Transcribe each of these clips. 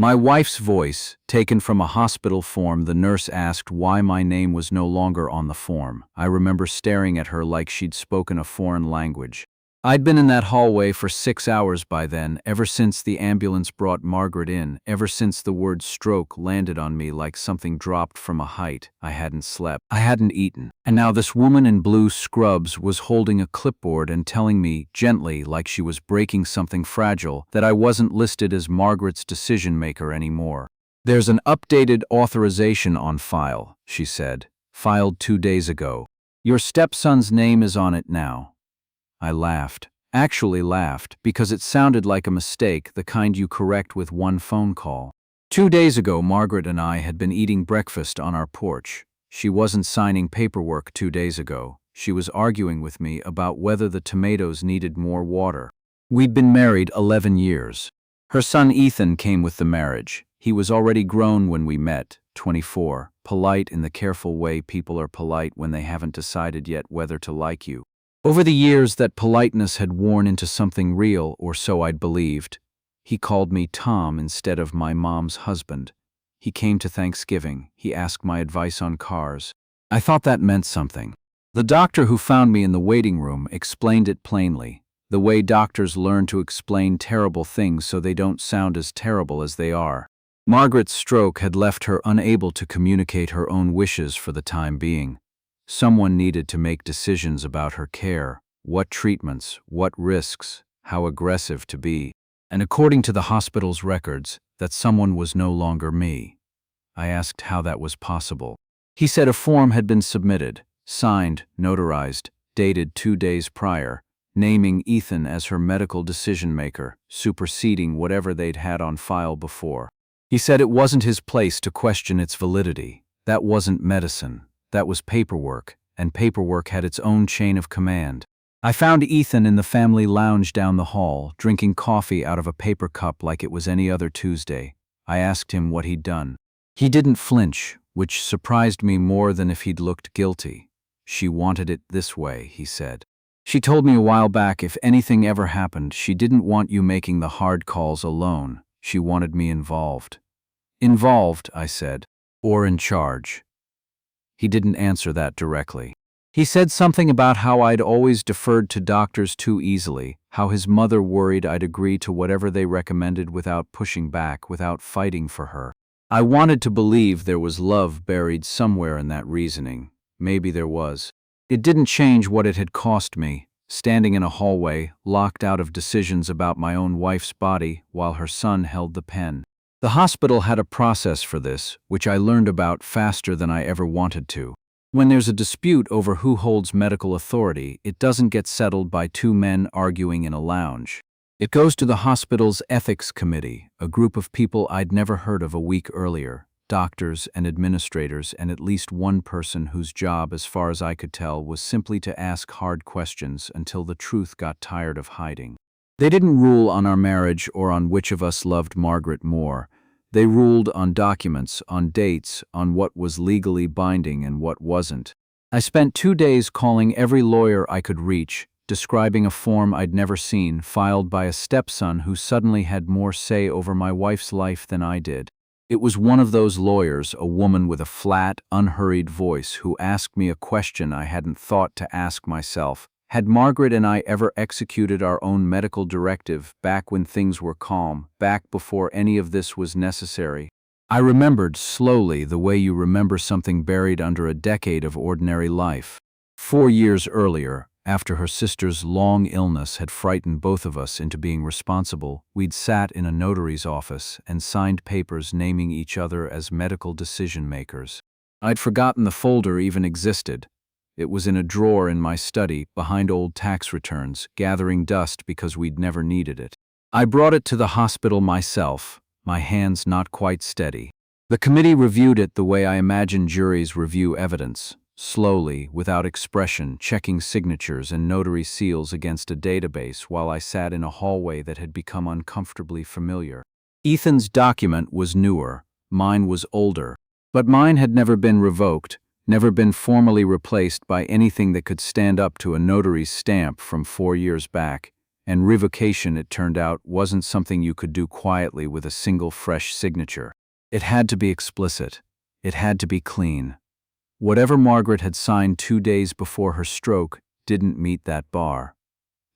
My wife's voice, taken from a hospital form. The nurse asked why my name was no longer on the form. I remember staring at her like she'd spoken a foreign language. I'd been in that hallway for 6 hours by then, ever since the ambulance brought Margaret in, ever since the word stroke landed on me like something dropped from a height. I hadn't slept. I hadn't eaten. And now this woman in blue scrubs was holding a clipboard and telling me, gently, like she was breaking something fragile, that I wasn't listed as Margaret's decision maker anymore. "There's an updated authorization on file," she said, "filed 2 days ago. Your stepson's name is on it now." I laughed. Actually laughed, because it sounded like a mistake, the kind you correct with one phone call. 2 days ago, Margaret and I had been eating breakfast on our porch. She wasn't signing paperwork 2 days ago. She was arguing with me about whether the tomatoes needed more water. We'd been married 11 years. Her son Ethan came with the marriage. He was already grown when we met, 24, polite in the careful way people are polite when they haven't decided yet whether to like you. Over the years, that politeness had worn into something real, or so I'd believed. He called me Tom instead of my mom's husband. He came to Thanksgiving. He asked my advice on cars. I thought that meant something. The doctor who found me in the waiting room explained it plainly, the way doctors learn to explain terrible things so they don't sound as terrible as they are. Margaret's stroke had left her unable to communicate her own wishes for the time being. Someone needed to make decisions about her care, what treatments, what risks, how aggressive to be. And according to the hospital's records, that someone was no longer me. I asked how that was possible. He said a form had been submitted, signed, notarized, dated 2 days prior, naming Ethan as her medical decision-maker, superseding whatever they'd had on file before. He said it wasn't his place to question its validity. That wasn't medicine. That was paperwork, and paperwork had its own chain of command. I found Ethan in the family lounge down the hall, drinking coffee out of a paper cup like it was any other Tuesday. I asked him what he'd done. He didn't flinch, which surprised me more than if he'd looked guilty. "She wanted it this way," he said. "She told me a while back if anything ever happened, she didn't want you making the hard calls alone. She wanted me involved." "Involved," I said, "or in charge?" He didn't answer that directly. He said something about how I'd always deferred to doctors too easily, how his mother worried I'd agree to whatever they recommended without pushing back, without fighting for her. I wanted to believe there was love buried somewhere in that reasoning. Maybe there was. It didn't change what it had cost me, standing in a hallway, locked out of decisions about my own wife's body while her son held the pen. The hospital had a process for this, which I learned about faster than I ever wanted to. When there's a dispute over who holds medical authority, it doesn't get settled by 2 men arguing in a lounge. It goes to the hospital's ethics committee, a group of people I'd never heard of a week earlier, doctors and administrators, and at least one person whose job, as far as I could tell, was simply to ask hard questions until the truth got tired of hiding. They didn't rule on our marriage or on which of us loved Margaret more. They ruled on documents, on dates, on what was legally binding and what wasn't. I spent 2 days calling every lawyer I could reach, describing a form I'd never seen, filed by a stepson who suddenly had more say over my wife's life than I did. It was one of those lawyers, a woman with a flat, unhurried voice, who asked me a question I hadn't thought to ask myself. Had Margaret and I ever executed our own medical directive back when things were calm, back before any of this was necessary? I remembered slowly the way you remember something buried under a decade of ordinary life. 4 years earlier, after her sister's long illness had frightened both of us into being responsible, we'd sat in a notary's office and signed papers naming each other as medical decision-makers. I'd forgotten the folder even existed. It was in a drawer in my study, behind old tax returns, gathering dust because we'd never needed it. I brought it to the hospital myself, my hands not quite steady. The committee reviewed it the way I imagine juries review evidence, slowly, without expression, checking signatures and notary seals against a database while I sat in a hallway that had become uncomfortably familiar. Ethan's document was newer, mine was older, but mine had never been revoked, never been formally replaced by anything that could stand up to a notary's stamp from 4 years back, And revocation, it turned out, wasn't something you could do quietly with a single fresh signature. It had to be explicit. It had to be clean. Whatever Margaret had signed 2 days before her stroke didn't meet that bar.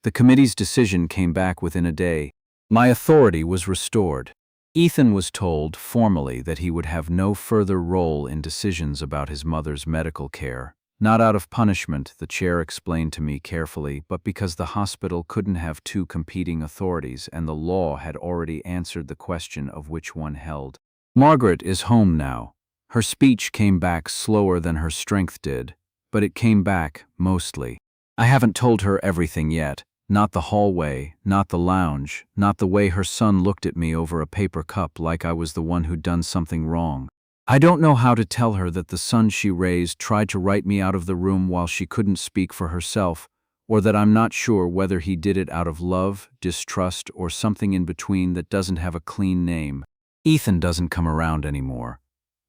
The committee's decision came back within a day. My authority was restored. Ethan was told formally that he would have no further role in decisions about his mother's medical care. Not out of punishment, the chair explained to me carefully, but because the hospital couldn't have two competing authorities and the law had already answered the question of which one held. Margaret is home now. Her speech came back slower than her strength did, but it came back mostly. I haven't told her everything yet. Not the hallway, not the lounge, not the way her son looked at me over a paper cup like I was the one who'd done something wrong. I don't know how to tell her that the son she raised tried to write me out of the room while she couldn't speak for herself, or that I'm not sure whether he did it out of love, distrust, or something in between that doesn't have a clean name. Ethan doesn't come around anymore.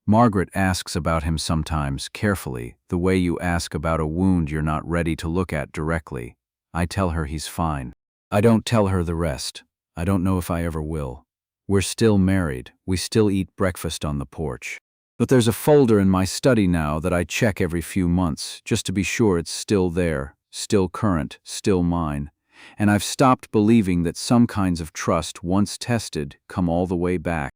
Margaret asks about him sometimes, carefully, the way you ask about a wound you're not ready to look at directly. I tell her he's fine. I don't tell her the rest. I don't know if I ever will. We're still married. We still eat breakfast on the porch. But there's a folder in my study now that I check every few months, just to be sure it's still there, still current, still mine. And I've stopped believing that some kinds of trust, once tested, come all the way back.